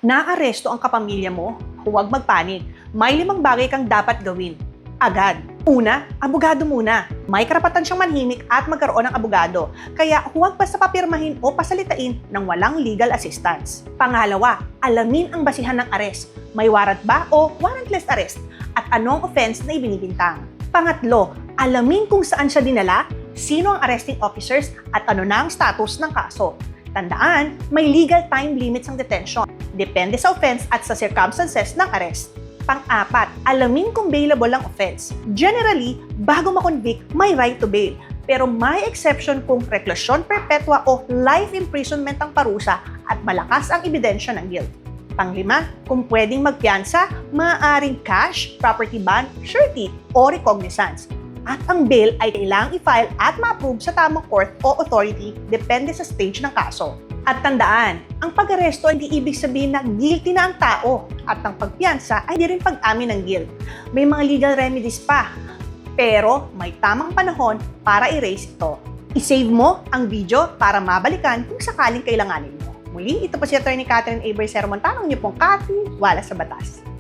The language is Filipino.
Naaresto ang kapamilya mo? Huwag magpanik. May 5 bagay kang dapat gawin. Agad. Una, abogado muna. May karapatan siyang manhimik at magkaroon ng abogado. Kaya huwag basta papirmahin o pasalitain ng walang legal assistance. Pangalawa, alamin ang basihan ng arrest. May warrant ba o warrantless arrest? At anong offense na ibinibintang? Pangatlo, alamin kung saan siya dinala, sino ang arresting officers at ano na ang status ng kaso. Tandaan, may legal time limits ang detention. Depende sa offense at sa circumstances ng arrest. Pang-apat, alamin kung bailable ang offense. Generally, bago makonvict, may right to bail. Pero may exception kung reclusion perpetua o life imprisonment ang parusa at malakas ang ebidensya ng guilt. Pang-5, kung pwedeng magpiyansa, maaaring cash, property bond, surety, o recognizance. At ang bail ay kailangang i-file at ma-approve sa tamang court o authority depende sa stage ng kaso. At tandaan, ang pag-aresto ay hindi ibig sabihin na guilty na ang tao at ang pagpiyansa ay di rin pag-amin ng guilt. May mga legal remedies pa, pero may tamang panahon para i-raise ito. I-save mo ang video para mabalikan kung sakaling kailanganin mo. Muli, ito po si Atty. Catherine A. Sermon. Tanong niyo pong Cathy, wala sa batas.